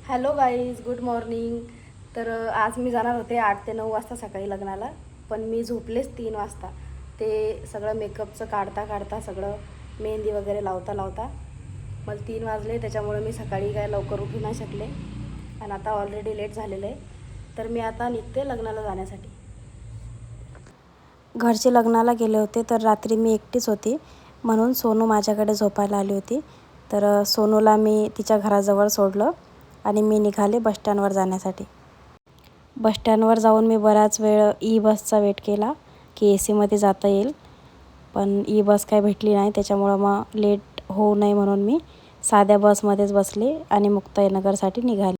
Hello guys, good morning. तर आज मी जाणार होते 8 ते 9 वाजता सकाळी लग्नाला, पण मी झोपलेच 3 वाजता. ते सगळं मेकअपचं काढता सगळं मेहंदी वगैरे लावता मला 3 वाजले. त्याच्यामुळे मी सकाळी काय लवकर उठू नाही शकले आणि आता ऑलरेडी लेट झालेलं आहे. तर मी आता निघते लग्नाला जाण्यासाठी. घरचे लग्नाला गेले होते, तर रात्री मी एकटीच होती, म्हणून सोनू माझ्याकडे झोपायला आली होती. तर सोनूला मी तिच्या घराजवळ सोडलं आणि मी निघाले बसस्टँडवर जाण्यासाठी. बसस्टँडवर जाऊन मी बराच वेळ ई बसचा वेट केला की ए सीमध्ये जाता येईल, पण ई बस काय भेटली नाही. त्याच्यामुळं मग लेट होऊ नये म्हणून मी साध्या बसमध्येच बसले आणि मुक्ताईनगरसाठी निघाले.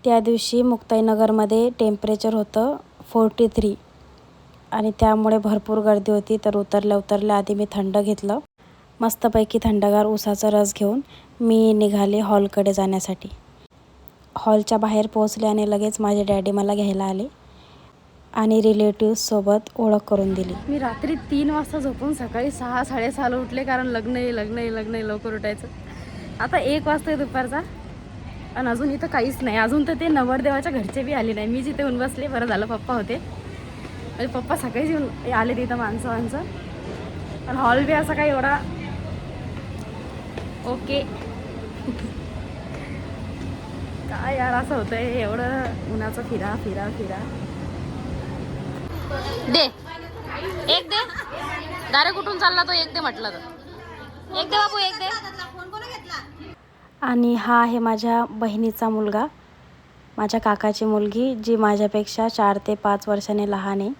त्या दिवशी मुक्ताईनगरमध्ये टेम्परेचर होतं 43 आणि त्यामुळे भरपूर गर्दी होती. तर उतरल्या आधी मी थंड घेतलं, मस्तपैकी थंडगार उसाचा रस घेऊन मी निघाले हॉलकडे जाण्यासाठी. हॉलच्या बाहेर पोहोचले आणि लगेच माझे डॅडी मला घ्यायला आले आणि रिलेटिव्हसोबत ओळख करून दिली. मी रात्री 3 वाजता झोपून सकाळी 6-6:30ला उठले, कारण लग्न आहे लवकर उठायचं. आता 1 वाजता दुपारचा आणि अजून इथं काहीच नाही. अजून तर ते नवरदेवाच्या घरचे बी आले नाही. मी जिथे येऊन बसले, बरं झालं पप्पा होते. म्हणजे पप्पा सकाळीच येऊन आले तिथं माणसं. आणि हॉल बी असा काही एवढा ओके काय यार, असं होतंय एवढं उन्हाचं फिरा. दे एक दे, दारे कुठून चालला तो, एक दे म्हटलं तर एक दे बाबू, एक दे. आणि हा आहे माझ्या बहिणीचा मुलगा, माझ्या काकाची मुलगी, जी माझ्यापेक्षा 4 ते 5 वर्षांनी लहान आहे.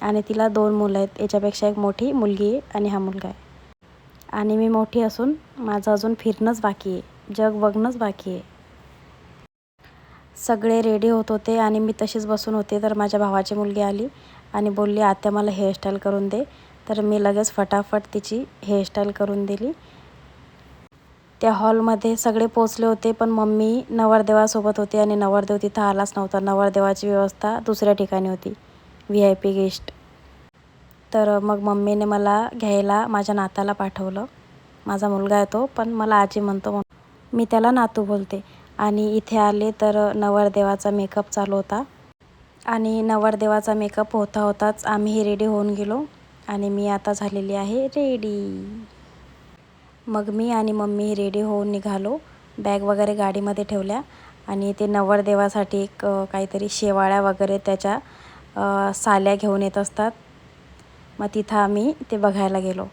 आणि तिला 2 मुलं आहेत. याच्यापेक्षा एक मोठी मुलगी आहे आणि हा मुलगा आहे. आणि मी मोठी असून माझं अजून फिरणंच बाकी आहे, जग बघणंच बाकी आहे. सगळे रेडी होत होते आणि मी तशीच बसून होते. तर माझ्या भावाची मुलगी आली आणि बोलली, आत्या मला हेअरस्टाईल करून दे. तर मी लगेच फटाफट तिची हेअरस्टाईल करून दिली. त्या हॉलमध्ये सगळे पोचले होते, पण मम्मी नवरदेवासोबत होती आणि नवरदेव तिथं आलाच नव्हता. नवरदेवाची व्यवस्था दुसऱ्या ठिकाणी होती, VIP गेस्ट. तर मग मम्मीने मला घ्यायला माझ्या नाताला पाठवलं. माझा मुलगा आहे तो, पण मला आजी म्हणतो म्हणून मी त्याला नातू बोलते. आणि इथे आले तर नवरदेवाचा मेकअप चालू होता आणि नवरदेवाचा मेकअप होताच आम्हीही रेडी होऊन गेलो आणि मी आता झालेली आहे रेडी. मग मी आणि मम्मी रेडी होऊन निघालो. बॅग वगैरे गाडीमध्ये ठेवल्या आणि ते नवरदेवासाठी एक काहीतरी शेवाळ्या वगैरे त्याच्या साल्या घेऊन येत असतात. मग तिथं आम्ही ते बघायला गेलो.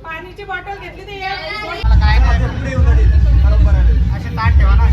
पाण्याची बॉटल घेतली ते असे ताट ठेवा ना.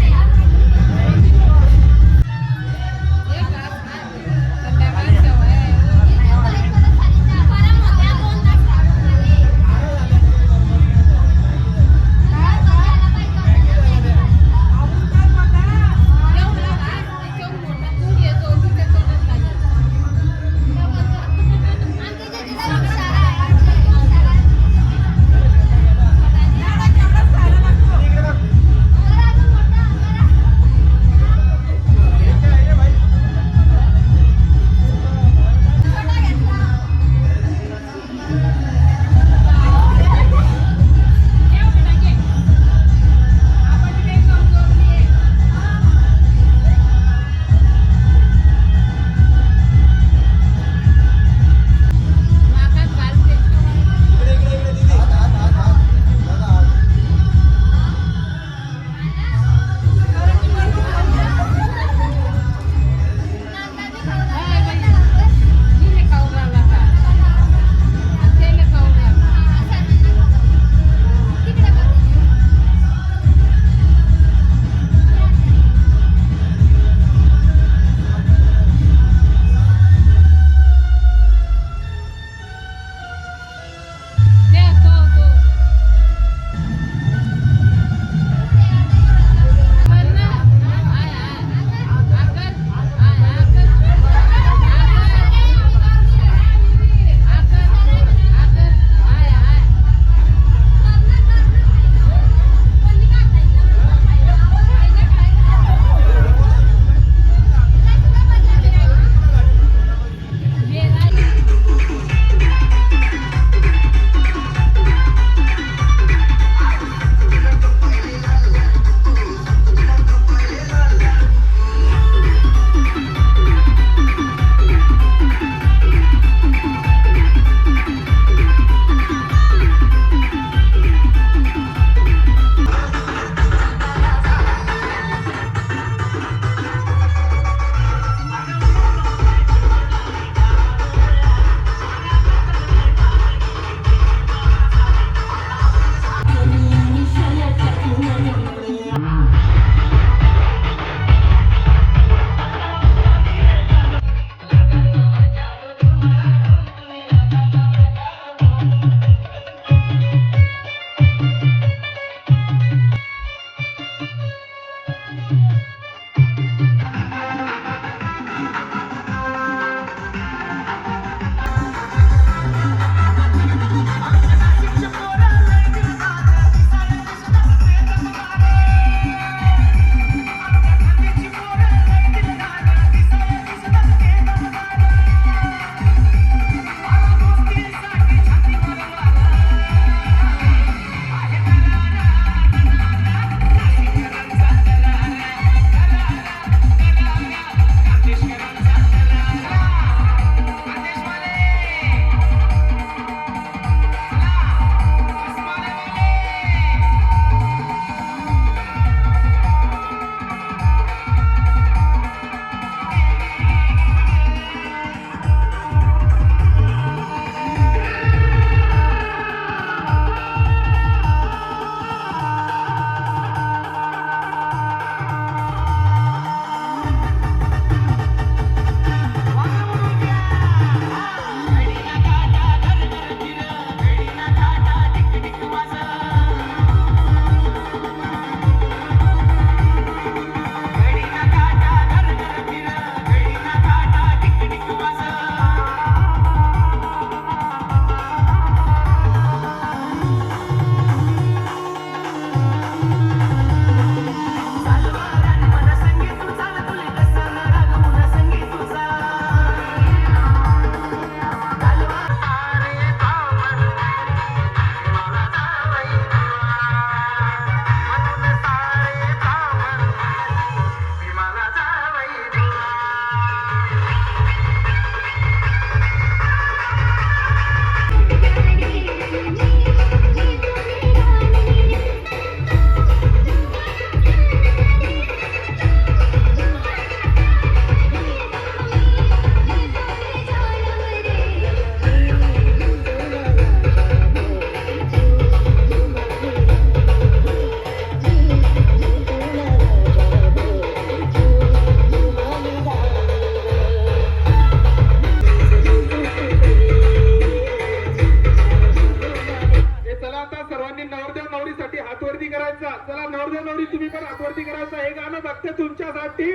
सर्वांनी नवरदेव नवरीसाठी हातवरती करायचा. चला नवरदेव नवरी तुम्ही पण हातवरती करायचा. हे गाणं फक्त तुमच्यासाठी.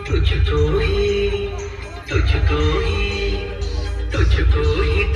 तुझको ही तुझको ही तुझको ही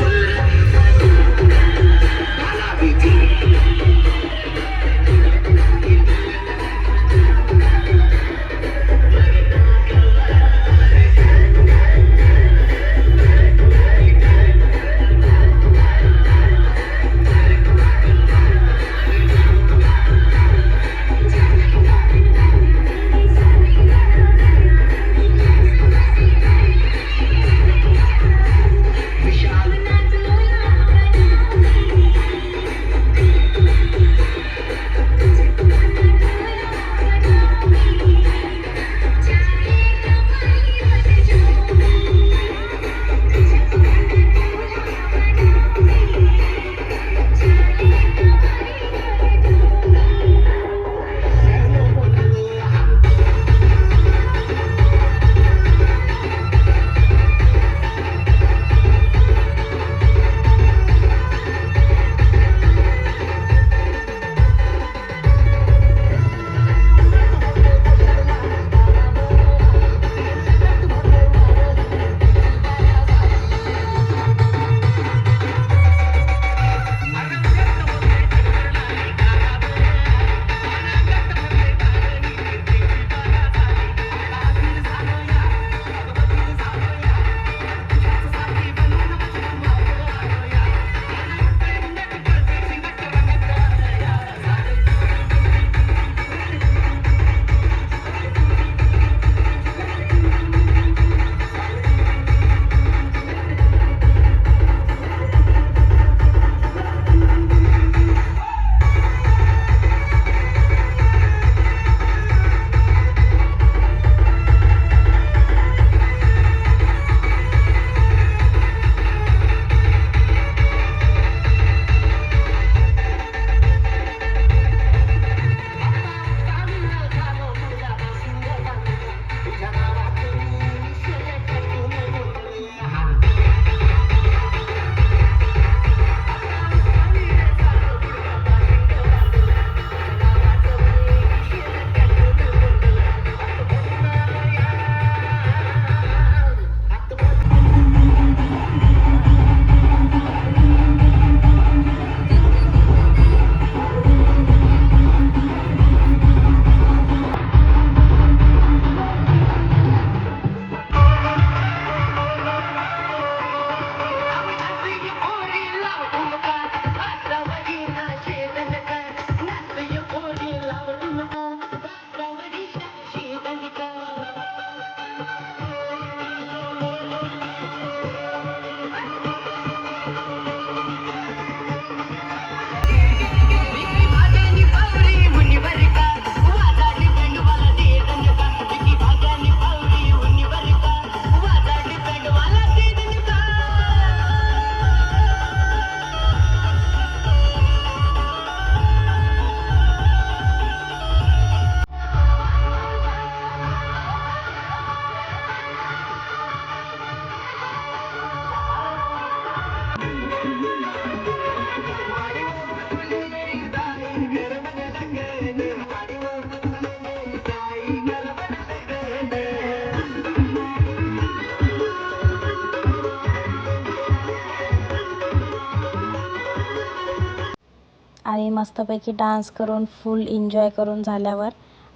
आणि मस्तपैकी डान्स करून फुल एन्जॉय करून झाल्यावर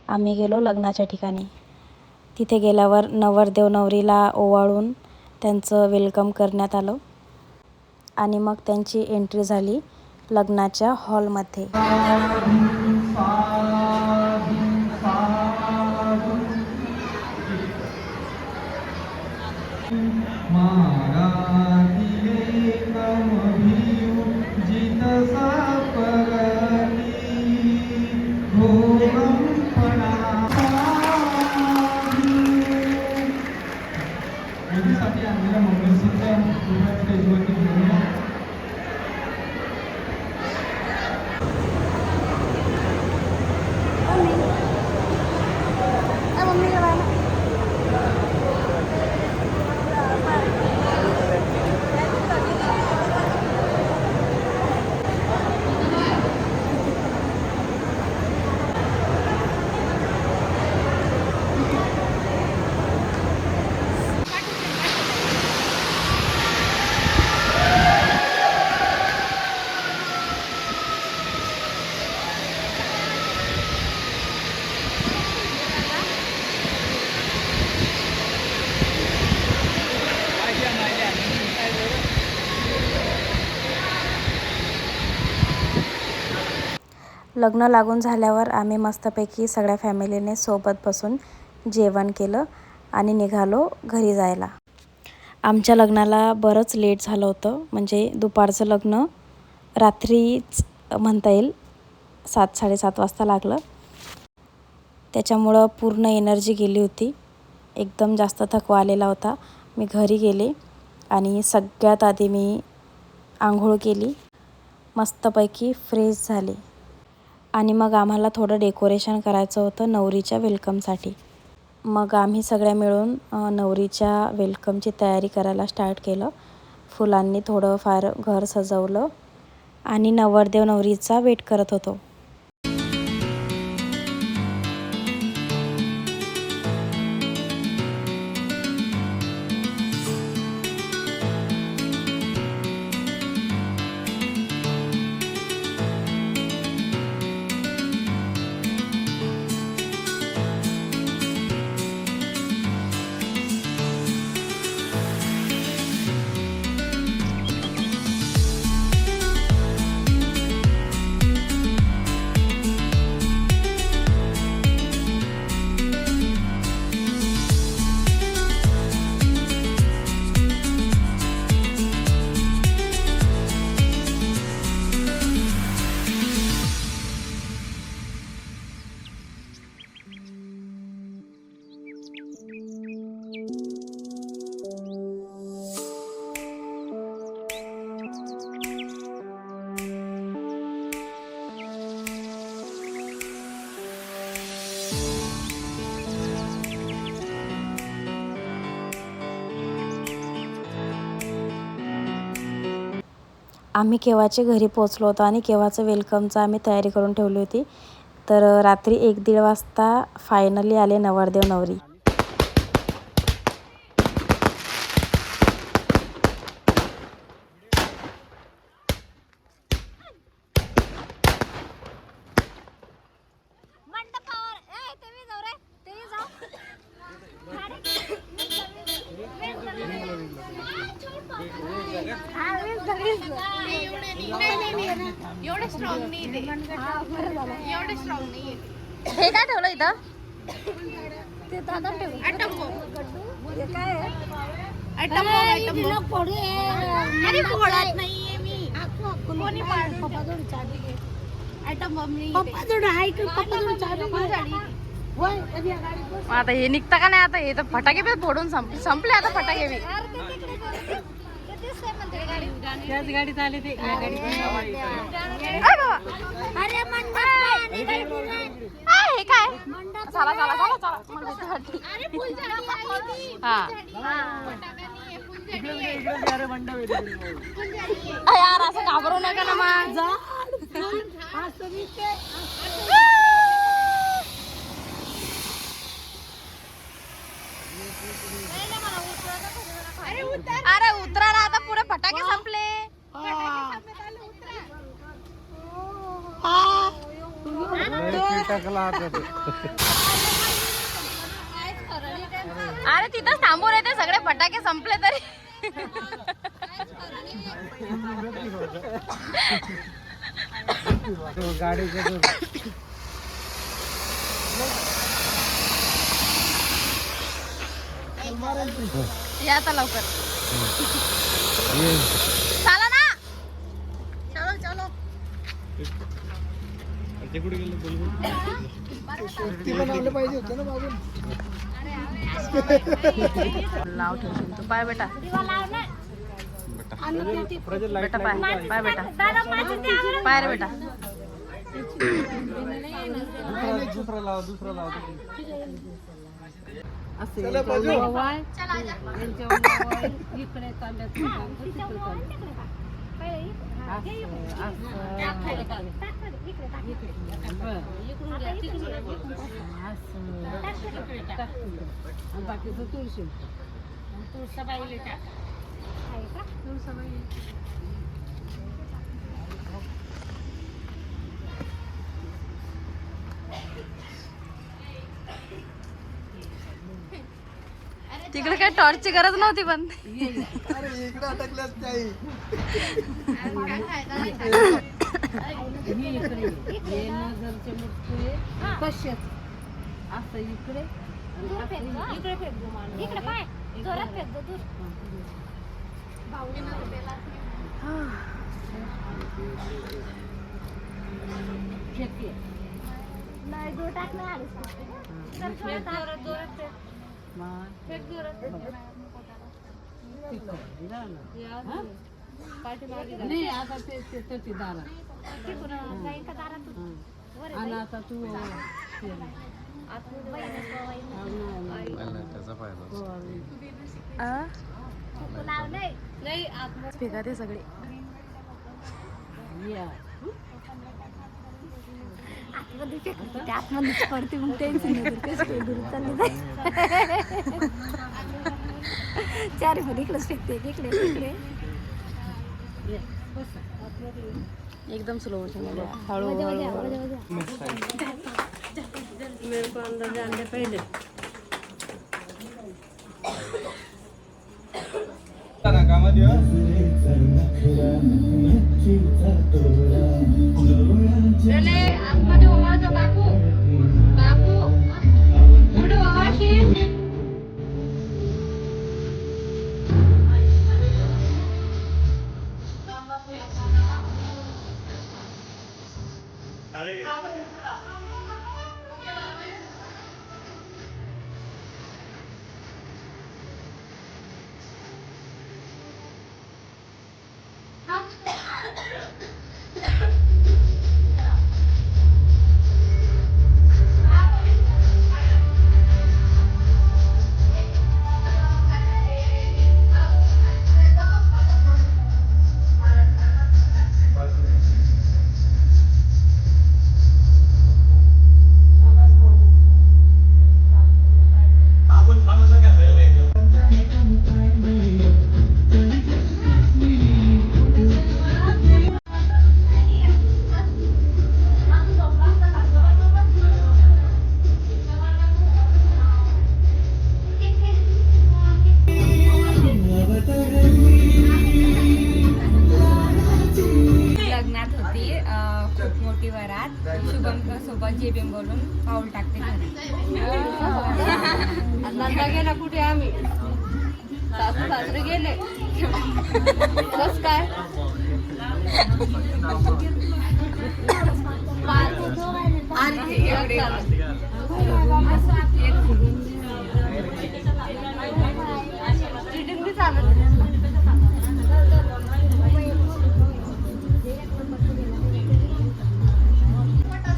आम्ही गेलो लग्नाच्या ठिकाणी. तिथे गेल्यावर नवरदेव नवरीला ओवाळून त्यांचं वेलकम करण्यात आलं आणि मग त्यांची एंट्री झाली लग्नाच्या हॉलमध्ये. लग्न लागून झाल्यावर आम्ही मस्तपैकी सगळ्या फॅमिलीने सोबत बसून जेवण केलं आणि निघालो घरी जायला. आमच्या लग्नाला बरंच लेट झालं होतं, म्हणजे दुपारचं लग्न रात्रीच म्हणता येईल, 7-7:30 वाजता लागलं. त्याच्यामुळं पूर्ण एनर्जी गेली होती, एकदम जास्त थकवा आलेला होता. मी घरी गेले आणि सगळ्यात आधी मी आंघोळ केली, मस्तपैकी फ्रेश झाले आणि मग आम्हाला थोडं डेकोरेशन करायचं होतं नवरीच्या वेलकमसाठी. मग आम्ही सगळ्या मिळून नवरीच्या वेलकमची तयारी करायला स्टार्ट केलं. फुलांनी थोडंफार घर सजवलं आणि नवरदेव नवरीचा वेट करत होतो. आम्ही केव्हाचे घरी पोचलो होतो आणि केव्हाचं वेलकमचं आम्ही तयारी करून ठेवली होती. तर रात्री 1-1:30 वाजता फायनली आले नवरदेव नवरी. हे काय ठेवलं इथं? आता हे निघता का नाही? आता हे तर फटाके बी फोडून संपले आता फटाके बी. गाडीत आले ते हे काय? चला चला चला चला. यार असं घाबरू नका ना मग. अरे उतरा ना, आता पुरे फटाके संपले. अरे तिथंच थांबून येते, सगळे फटाके संपले तरी. या आता लवकर. चला ना. चलो चलो. लाव ठेवशील तू. पाय बेटा, बेटा पाय, पाय बेटा, पाय रे बेटा. तिकडे काय टॉर्चची गरज नव्हती पण. फेका ते सगळे आतमध्येच पडते मग टेन्शन चारी पण इकडेच फेकते इकडे इकडे एकदम स्लो हळू लग्नात होती खूप मोठी वरात शुभम सोबत जेबीम बोलून पाऊल टाकते घरी नंदा गेला कुठे आम्ही सासू सासरे गेले बस काय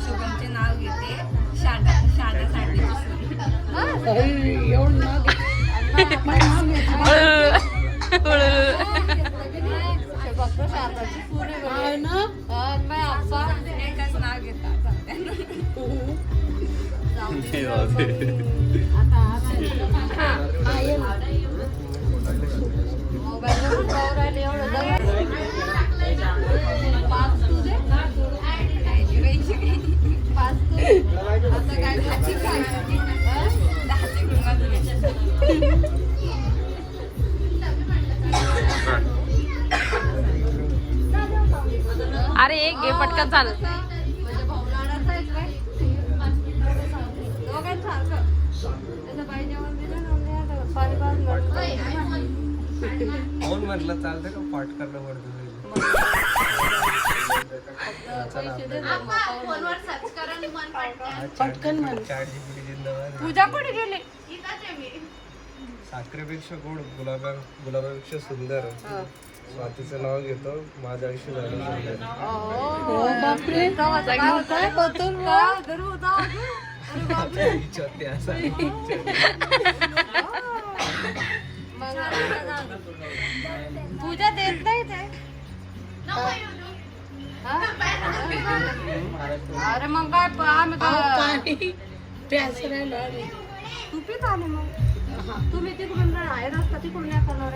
शुभमचे नाव घेते शारदासाठी एकच नाव घेतात अरे एक घे पटकन चाल. फोन म्हटलं चालतं का पाठ करणं पडतं पूजा कुठे गेली साखरेपेक्षा गोड गुलाबापेक्षा सुंदर स्वातीचं नाव घेतो माझं आयुष्य झालं पूजा देत नाही ते अरे मग काय आम्ही तू पित आले मग तुम्ही तिकडून राहत असता तिकडून या करणार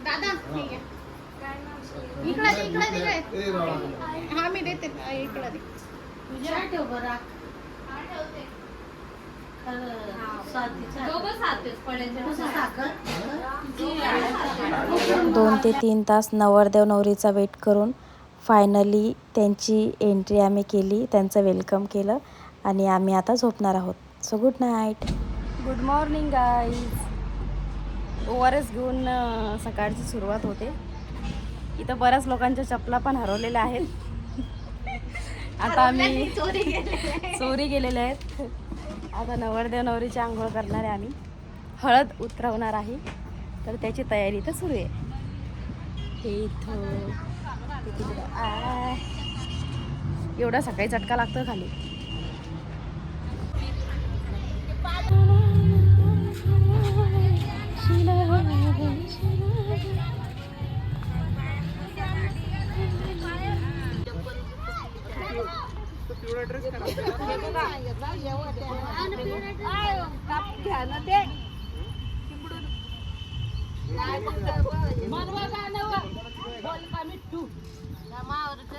दादा इकडे दे हा मी देते इकडे दे दोन ते 3 तास नवरदेव नवरीचा वेट करून फायनली त्यांची एंट्री आम्ही केली, त्यांचं वेलकम केलं आणि आम्ही आता झोपणार आहोत. So good night. Good morning guys. ORS घेऊन सकाळची सुरुवात होते. इथं बऱ्याच लोकांच्या चपला पण हरवलेल्या आहेत. आता आम्ही चोरी गेलेल्या आहेत. आता नवरदेव नवरीची आंघोळ करणार आहे आम्ही. हळद उतरवणार आहे, तर त्याची तयारी तर सुरू आहे. हे इथं एवढा सकाळी चटका लागतो खाली.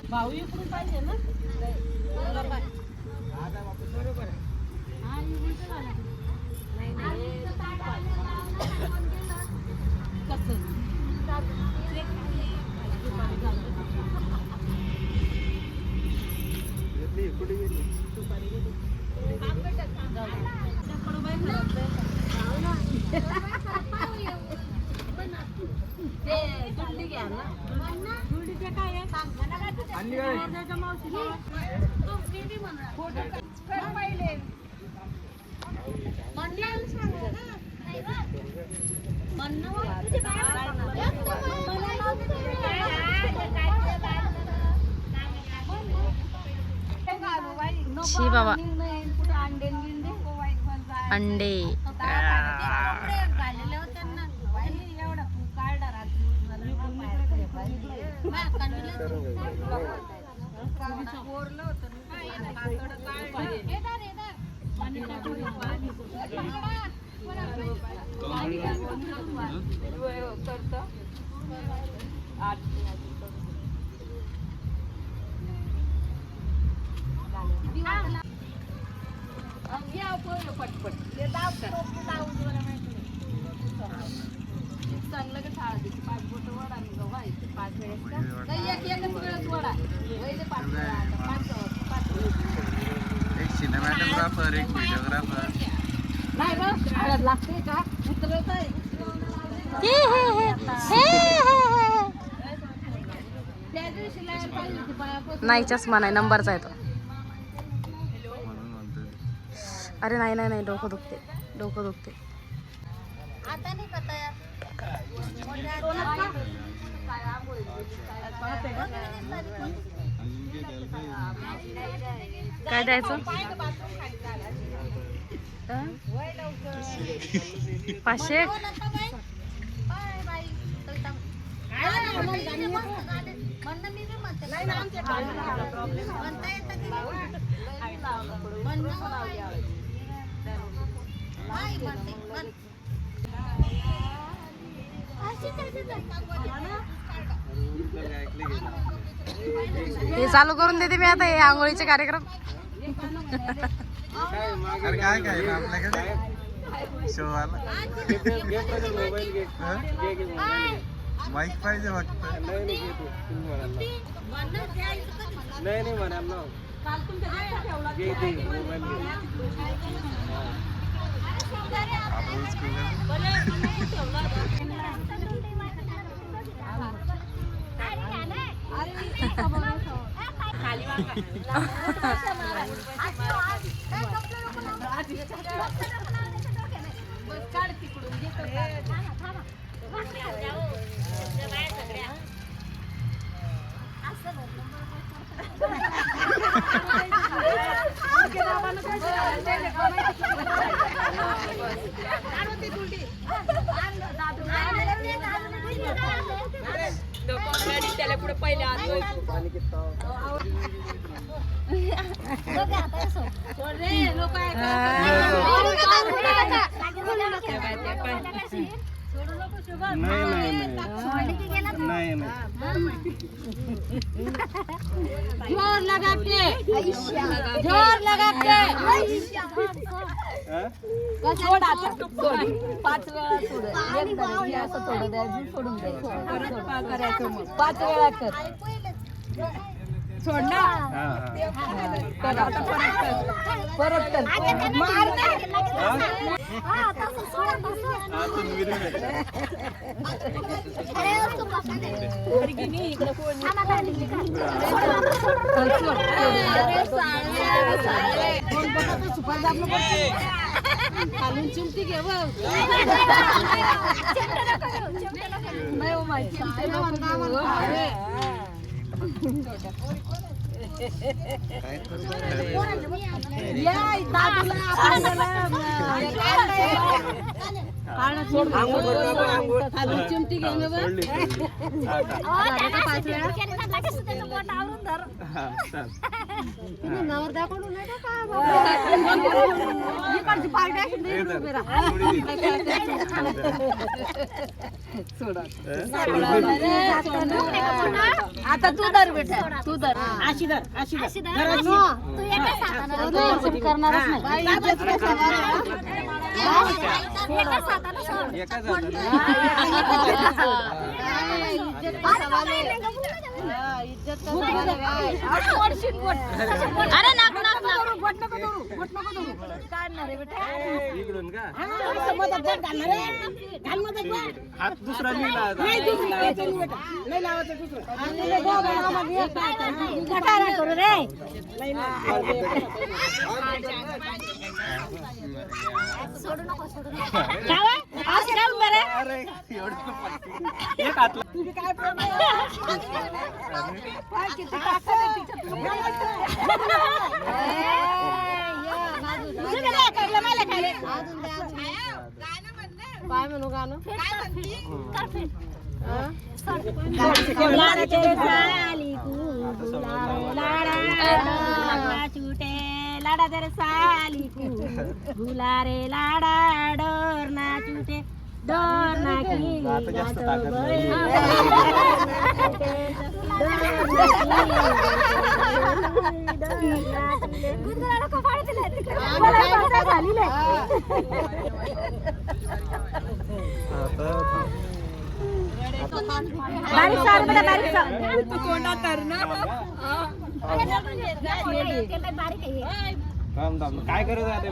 भाऊ इकडून पाहिजे ना शी बाबा अंडे चांगलं का थाळा देते 5 बोट वड आणि गव्हा 5 वेळेस का नाही एकच वेळेस वडा पहिले 5 एक सिनेमॅटोग्राफर, एक व्हिडिओग्राफर. नाही बस हळद लागते का उतरत आहे त्या दिवशी लाईट पाहिजे होती पायापासून नाही, चष्मा नाही, नंबरचा आहे तो. म्हणून म्हणतोय. अरे नाही नाही नाही, डोकं दुखते. आता नाही का तयार काय द्यायचं? 500. हे चालू करून देते मी आता हे आंघोळीचे कार्यक्रम. अरे काय काय आपल्याकडे शो आला माईक पाहिजे वाटतं. नाही म्हणाल ना त्याला पुढे पहिले आणलं जोर लगा के जोर लगा के सोड आता सोड 5 वेळा सोड एकदम असं थोडं द्यायचं सोडून द्यायचं परत करायचं मग 5 वेळा कर सोड ना कर आता परत कर मार हां तसं सोड इकडे कोण खालून चिमटी घे खालून चिमटी घे नवर दाखवून आता तू धर बेटा तू धर अशी धर करणारच अरे नाक इकडून का हात दुसरा लिहिला काय म्हणू गाणं छुटे लाडा तेरे साली भूला रे लाडा डोर ना छुटे डोर ना की काय करत आहे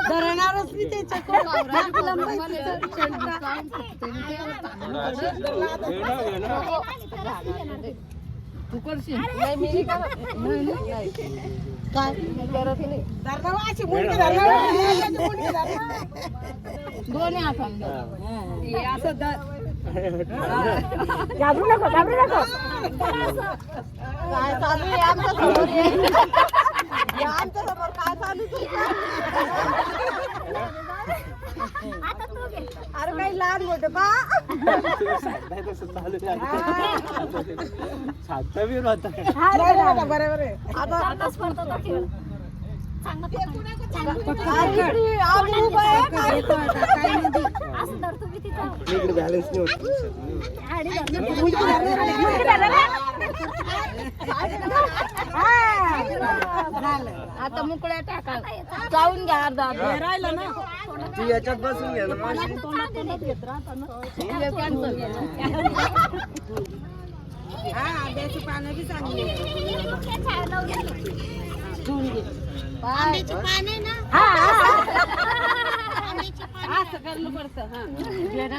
धरणारच मी त्याच्या तू करशील नाही मी काय करत नाही दोन्ही हाताने असं घाबरू नको काय चालू आहे आमच्या समोर आमच्या समोर काय चालू अरे काही लहान मोठे बा बरोबर आहे आता बॅलन्स नाही आता मुकळ्या टाका जाऊन घ्या अर्धा राहिलं ना तू याच्यात बसून घ्या ना आंब्याची पानं बी चांगली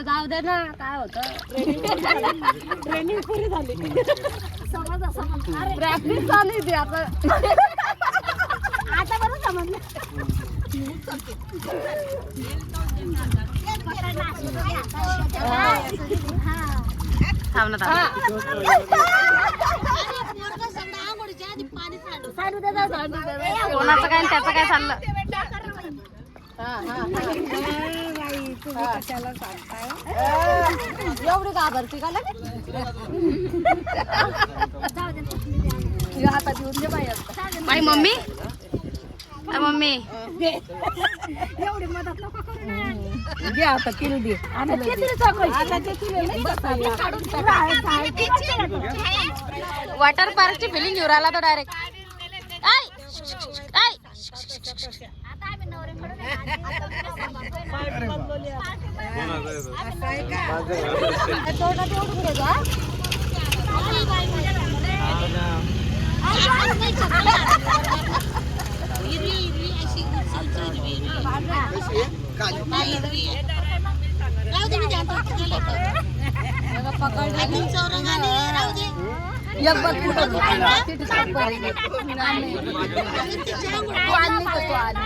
जाऊ दे ना काय होत ट्रेनिंग पुरी झाली प्रॅक्टिस चालू आहे आता आता बरं समजलं थांब ना कोणाचं काय आणि त्याचं काय चाललं एवढी घाबरती का हातात येऊन दे बाई बाई मम्मी मम्मी एवढी मदत नको करू ना घे आता किलो दे वॉटर पार्कची फिलिंग घेऊन आला तो डायरेक्ट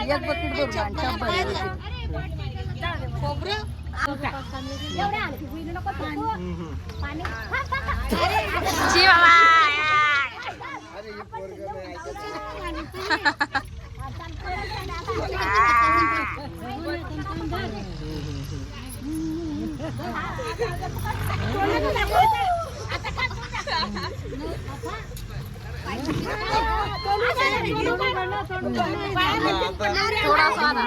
एक बकेट जी बाबा थोड़ा सा ना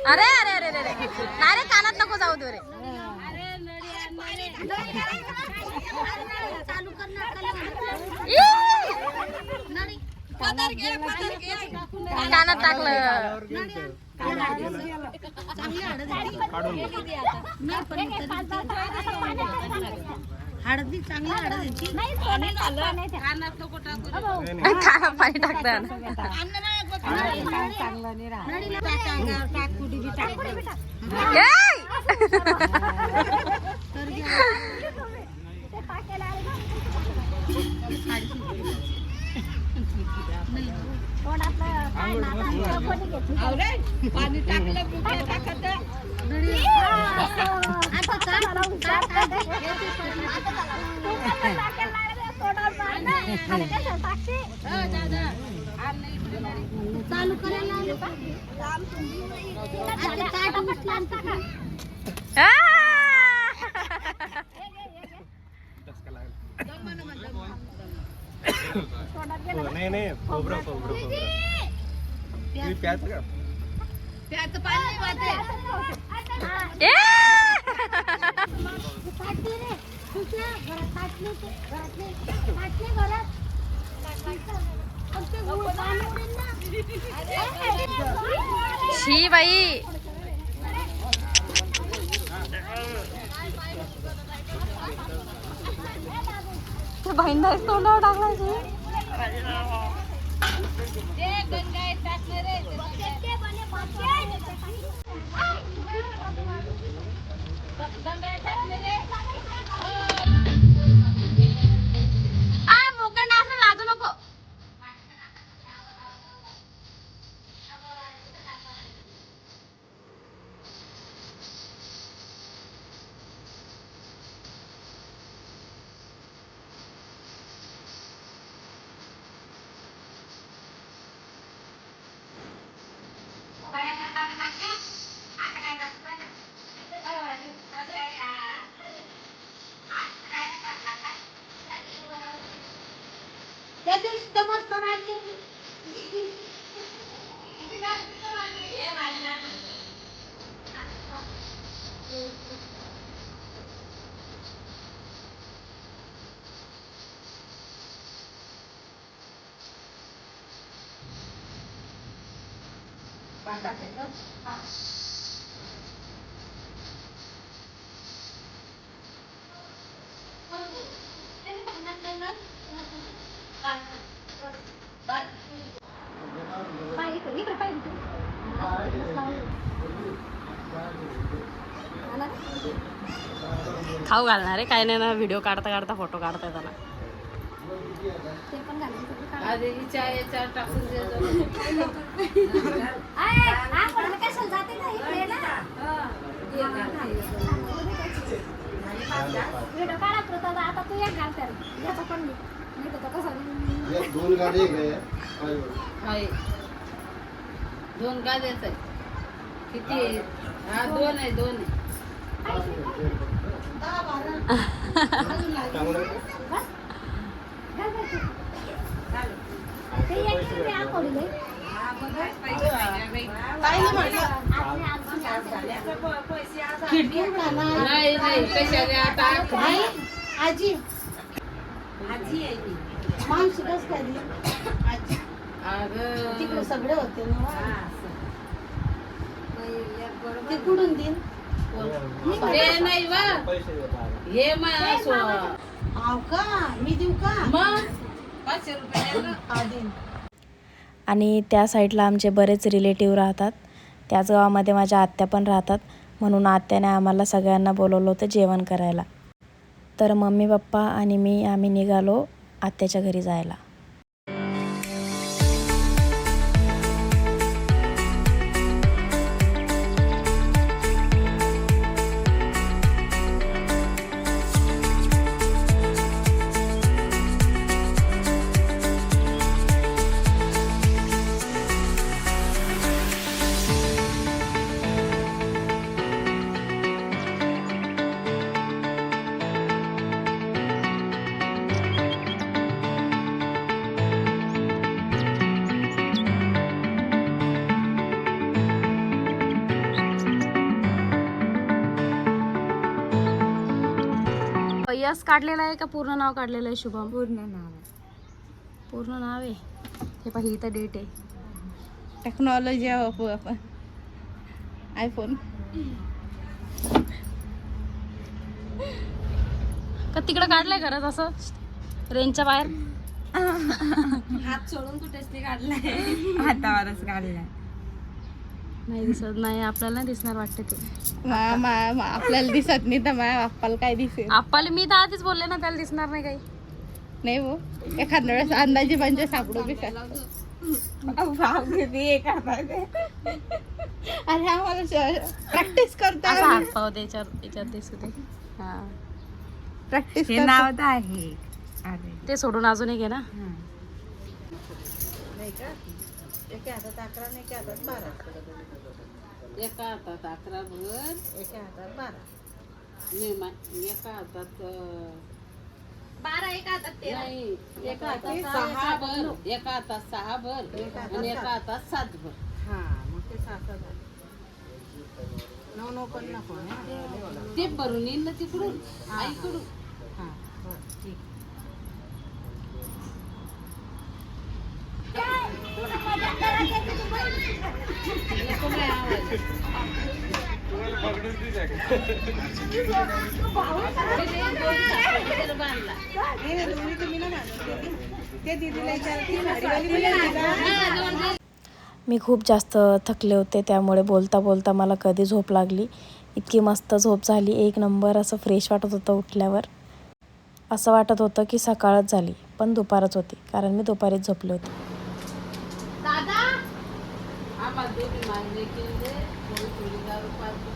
अरे अरे अरे अरे नाही रे कानात नको जाऊ दे रे कानात टाकलं हळदी चांगली हळद कानात पाणी टाकतं पाणी टाकलं चालू करायला नाही नाही खोबरं खोबरं खोबरं तुम्ही प्यायचं का त्याचं पाणी वाटते शी बाई भाईंदा तोंडावर टाकला खाऊ घालणार आहे काय नाही ना, व्हिडिओ काढता काढता फोटो काढता त्याला. दोन गाडी दोन गाड्याच आहे. किती आहे? हा, दोन आहे. नाही कशाने आता आजी आजी आहे ती. माणूस कसं काय दिली? अगं तिकडे सगळे होते ना. ते कुठून देईन? ते नाही वा हे आव का मी देऊ का? मग 500 रुपये आधी आणि त्या साईडला आमचे बरेच रिलेटिव्ह राहतात. त्याच गावामध्ये माझ्या आत्या पण राहतात, म्हणून आत्याने आम्हाला सगळ्यांना बोलवलं होतं जेवण करायला. तर मम्मी पप्पा आणि मी आम्ही निघालो आत्याच्या घरी जायला. यस काढलेला आहे का पूर्ण नाव काढलेलं आहे शुभम? पूर्ण नाव पूर्ण नाव आहे. हे पाहिजे इथं डेट आहे. टेक्नॉलॉजी आपण आयफोन का तिकडं काढलंय खरंच असं रेंजच्या बाहेर? हात सोडून कुठेच ते काढलाय. हातावरच काढलाय. नाही दिसत नाही आपल्याला, नाही दिसणार वाटते ते. आपल्याला दिसत नाही तर माझ्या बाप्पाला काय दिसेल? आपल्याला मी तर आधीच बोलले ना त्याला दिसणार नाही काही. नाही हो, एखाद्या वेळेस अंदाजे म्हणजे सापडू बी अरे आम्हाला प्रॅक्टिस करता असा हात पाव दे याच्यात दिसू दे. हा प्रॅक्टिस नाव आहे. ते सोडून अजून एक आहे ना. एका हातात 11 आणि एका हातात 12. एका हातात 11 भर, एका हातात 12. एका हातात 12 एका हातात 13. नाही, एका हातात 6 भर, एका हातात 6 भर आणि एका हातात 7 भर. हा मग ते 7 झाले. 9 पण नको ना. ते भरून येईल ना तिकडून आईकडून. हा बरं ठीक. मी खूप जास्त थकले होते, त्यामुळे बोलता बोलता मला कधी झोप लागली. इतकी मस्त झोप झाली, एक नंबर. असं फ्रेश वाटत होतं उठल्यावर. असं वाटत होतं की सकाळच झाली, पण दुपारच होती, कारण मी दुपारीच झोपले होते. आम्हाला दोघी मांडले केले थोडी थोडी दारू पाजली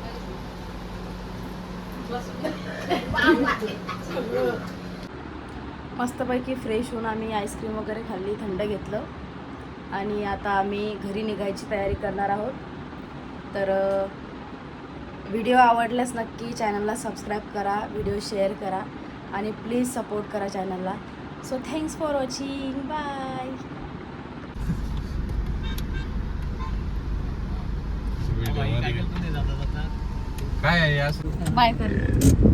मस्तपैकी फ्रेश होऊन आम्ही आईस्क्रीम वगैरे खाल्ली, थंड घेतलं आणि आता आम्ही घरी निघायची तयारी करणार आहोत. तर व्हिडिओ आवडल्यास नक्की चॅनलला सबस्क्राईब करा, व्हिडिओ शेअर करा आणि प्लीज सपोर्ट करा चॅनलला. So thanks for watching. Bye. काय आहे असं? बाय कर.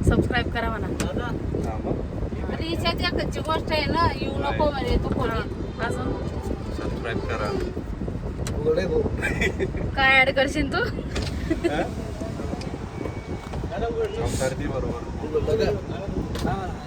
सबस्क्राईब करा म्हणा. हा मग. अरे हिच्यात एकच गोष्ट आहे ना, येऊ नको म्हणे तू खोलीत. अजून सबस्क्राईब करा. उघडे भाऊ. काय ऍड करशील तू? बरोबर